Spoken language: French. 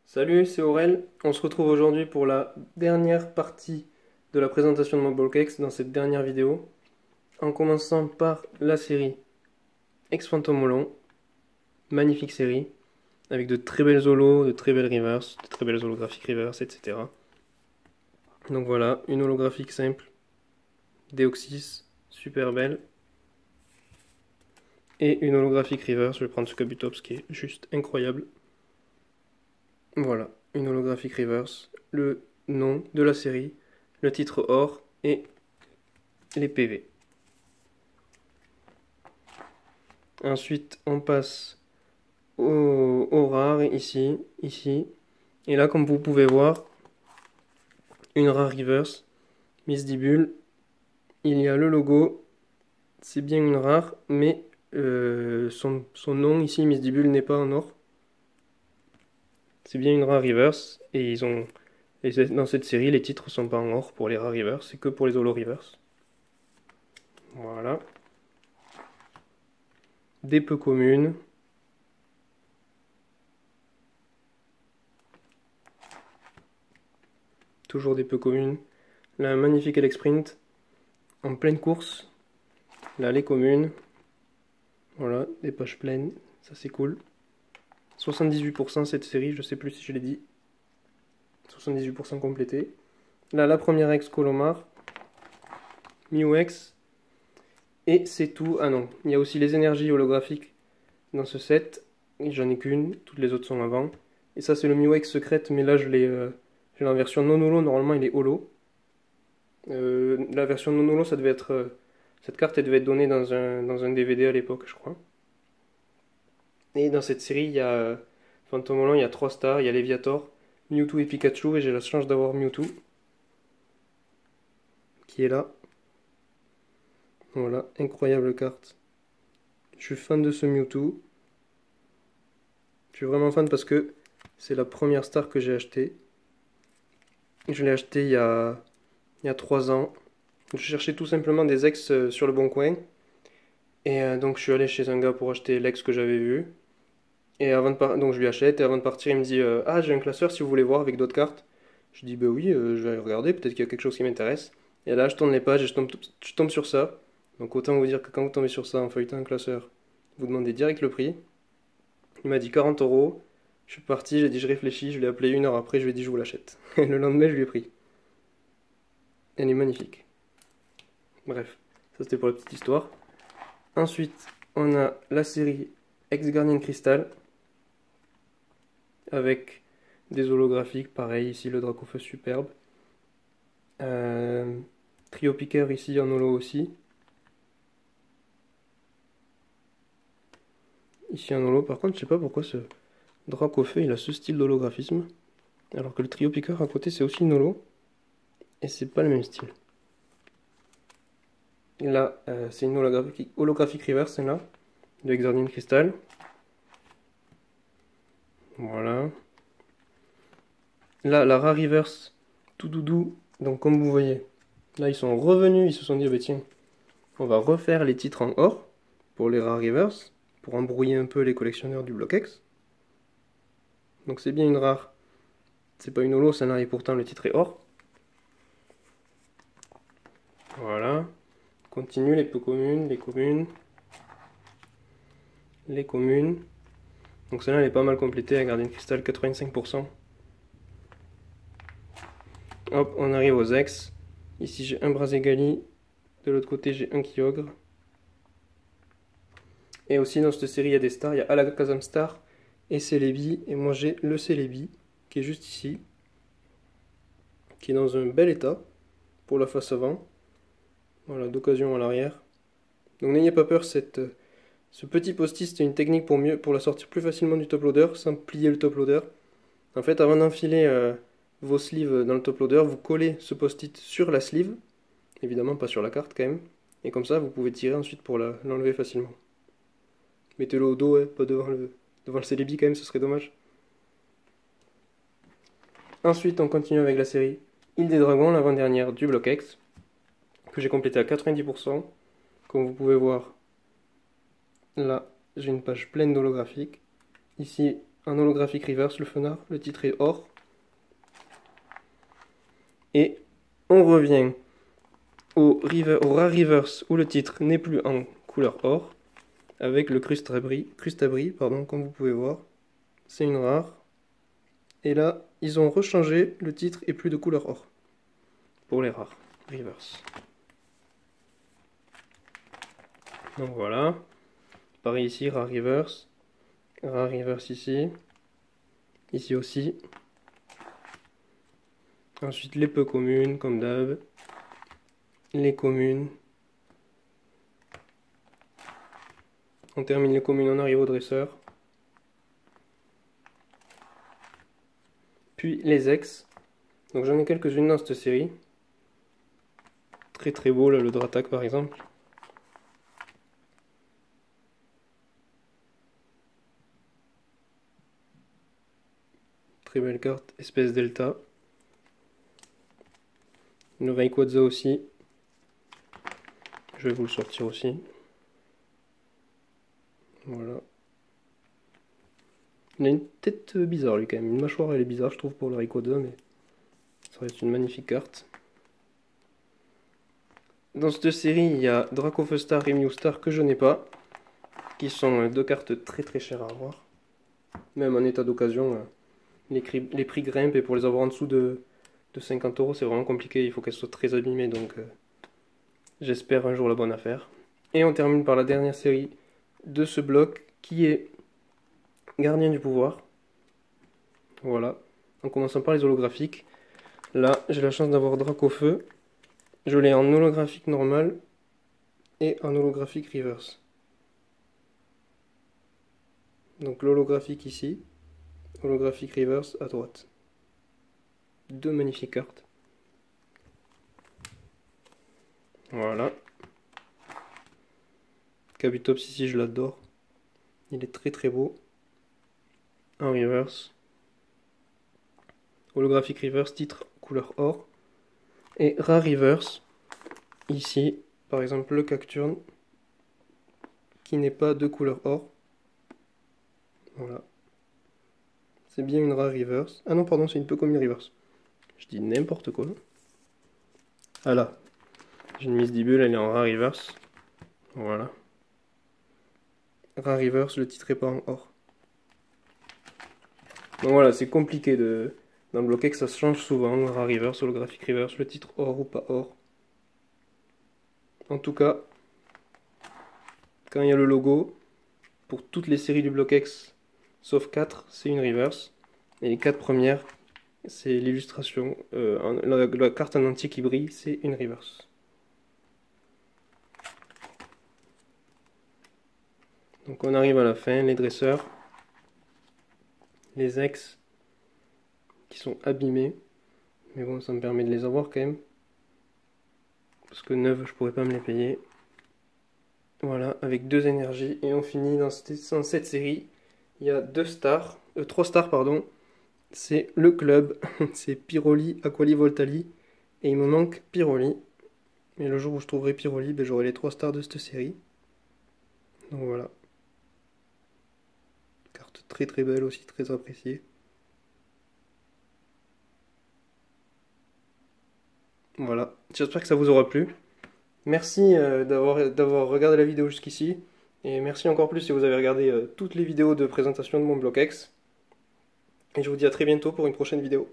Salut, c'est Aurel. On se retrouve aujourd'hui pour la dernière partie de la présentation de mon Blockx dans cette dernière vidéo, en commençant par la série Ex-Phantom Molon, magnifique série, avec de très belles holos, de très belles reverse, de très belles holographiques reverse, etc. Donc voilà, une holographique simple, Deoxys, super belle, et une holographique reverse, je vais prendre ce Kabutops qui est juste incroyable. Voilà, une holographique reverse, le nom de la série, le titre or et les PV. Ensuite, on passe au rare ici, ici. Et là, comme vous pouvez voir, une rare reverse, Misdibule. Il y a le logo, c'est bien une rare, mais son nom ici, Misdibule, n'est pas en or. C'est bien une rare reverse, et dans cette série, les titres sont pas en or pour les rares reverse, c'est que pour les holo reverse. Voilà. Des peu communes. Toujours des peu communes. La magnifique Alex Sprint en pleine course. Là, les communes. Voilà, des pages pleines. Ça, c'est cool. 78% cette série, je sais plus si je l'ai dit. 78% complété. Là, la première ex Colomar. Mew-X. Et c'est tout. Ah non, il y a aussi les énergies holographiques dans ce set. J'en ai qu'une, toutes les autres sont avant. Et ça, c'est le Mew-X secrète, mais là, je l'ai en version non holo. Normalement, il est holo. La version non holo, ça devait être. Cette carte, elle devait être donnée dans un DVD à l'époque, je crois. Et dans cette série, il y a Phantom Holland, il y a 3 stars, il y a Léviator, Mewtwo et Pikachu, et j'ai la chance d'avoir Mewtwo, qui est là. Voilà, incroyable carte. Je suis fan de ce Mewtwo. Je suis vraiment fan parce que c'est la première star que j'ai achetée. Je l'ai acheté il y a 3 ans. Je cherchais tout simplement des ex sur le bon coin. Et donc je suis allé chez un gars pour acheter l'ex que j'avais vu. Et donc je lui achète, et avant de partir, il me dit ah, j'ai un classeur si vous voulez voir avec d'autres cartes. Je dis bah oui, je vais aller regarder, peut-être qu'il y a quelque chose qui m'intéresse. Et là, je tourne les pages et je tombe sur ça. Donc autant vous dire que quand vous tombez sur ça en feuilletant un classeur, vous demandez direct le prix. Il m'a dit 40 euros. Je suis parti, j'ai dit je réfléchis, je l'ai appelé 1 heure après, je lui ai dit je vous l'achète. Et le lendemain, je lui ai pris. Elle est magnifique. Bref, ça c'était pour la petite histoire. Ensuite, on a la série Ex-Guardian Crystal avec des holographiques, pareil, ici le Dracofeu superbe. Trio Piqueur ici en holo aussi. Ici en holo, par contre, je sais pas pourquoi ce Dracofeu il a ce style d'holographisme. Alors que le Trio Piqueur à côté c'est aussi une holo. Et c'est pas le même style. Et là, c'est une holographique reverse, celle-là, de Exordian Crystal. Voilà. Là, la rare reverse, tout doudou. Donc comme vous voyez, là ils sont revenus, ils se sont dit, oh, bah, tiens, on va refaire les titres en or pour les rares reverse, pour embrouiller un peu les collectionneurs du Blockx. Donc c'est bien une rare. C'est pas une holo, celle-là, et pourtant le titre est or. Voilà. Continue les peu communes, les communes. Les communes. Donc celle-là, elle est pas mal complétée, elle garde une cristal 85%. Hop, on arrive aux ex. Ici j'ai un Brazegali, de l'autre côté j'ai un Kyogre. Et aussi dans cette série il y a des stars, il y a Alakazam Star et Celebi. Et moi j'ai le Celebi, qui est juste ici, qui est dans un bel état, pour la face avant. Voilà, d'occasion à l'arrière. Donc n'ayez pas peur, ce petit post-it c'est une technique pour la sortir plus facilement du top loader, sans plier le top loader. En fait, avant d'enfiler vos sleeves dans le top loader, vous collez ce post-it sur la sleeve, évidemment pas sur la carte quand même, et comme ça vous pouvez tirer ensuite pour l'enlever facilement. Mettez-le au dos, pas devant le Celebi quand même, ce serait dommage. Ensuite, on continue avec la série Île des Dragons, l'avant-dernière du Blockx, que j'ai complété à 90%. Comme vous pouvez voir, là, j'ai une page pleine d'holographiques. Ici, en holographique reverse, le Fenard, le titre est or. Et on revient au Rare Reverse où le titre n'est plus en couleur or, avec le Crustabri, pardon, comme vous pouvez voir. C'est une rare. Et là, ils ont rechangé, le titre est plus de couleur or. Pour les rares reverse. Donc voilà. Pareil ici, rare reverse ici. Ici aussi. Ensuite les peu communes, comme d'hab. Les communes. On termine les communes, on arrive au dresseur. Puis les ex. Donc j'en ai quelques-unes dans cette série. Très très beau là, le Dratak par exemple. Très belle carte, espèce delta. Le Rayquaza aussi. Je vais vous le sortir aussi. Voilà. Il a une tête bizarre lui quand même. Une mâchoire elle est bizarre je trouve pour le Rayquaza, mais ça reste une magnifique carte. Dans cette série il y a Dracofeu-Star et Mew-Star que je n'ai pas. Qui sont deux cartes très très chères à avoir. Même en état d'occasion, les prix grimpent et pour les avoir en dessous de 50 € c'est vraiment compliqué. Il faut qu'elles soient très abîmées donc j'espère un jour la bonne affaire. Et on termine par la dernière série de ce bloc qui est Gardien du pouvoir. Voilà. En commençant par les holographiques. Là, j'ai la chance d'avoir Dracofeu. Je l'ai en holographique normal et en holographique reverse. Donc l'holographique ici, holographique reverse à droite. Deux magnifiques cartes. Voilà. Kabutops ici, je l'adore. Il est très très beau. En reverse. Holographique reverse, titre couleur or. Et rare reverse. Ici, par exemple, le Cacturne. Qui n'est pas de couleur or. Voilà. C'est bien une rare reverse. Ah non, pardon, c'est une peu comme une reverse. Je dis n'importe quoi. Ah là. J'ai une Miss Dibule, elle est en rare reverse. Voilà. Rare reverse, le titre est pas en or. Donc voilà, c'est compliqué de... Dans le bloqué que ça se change souvent. Rare reverse, holographique reverse, le titre or ou pas or. En tout cas, quand il y a le logo, pour toutes les séries du Bloquex, sauf 4, c'est une reverse. Et les 4 premières, c'est l'illustration. La carte en entier qui brille, c'est une reverse. Donc on arrive à la fin, les dresseurs. Les ex qui sont abîmés. Mais bon, ça me permet de les avoir quand même. Parce que 9, je pourrais pas me les payer. Voilà, avec 2 énergies. Et on finit dans cette série. Il y a 3 stars, pardon. C'est le club. C'est Pyroli, Aquali, Voltali. Et il me manque Pyroli. Mais le jour où je trouverai Pyroli, ben, j'aurai les 3 stars de cette série. Donc voilà. Carte très très belle aussi, très appréciée. Voilà, j'espère que ça vous aura plu. Merci d'avoir regardé la vidéo jusqu'ici. Et merci encore plus si vous avez regardé toutes les vidéos de présentation de mon Bloquex. Et je vous dis à très bientôt pour une prochaine vidéo.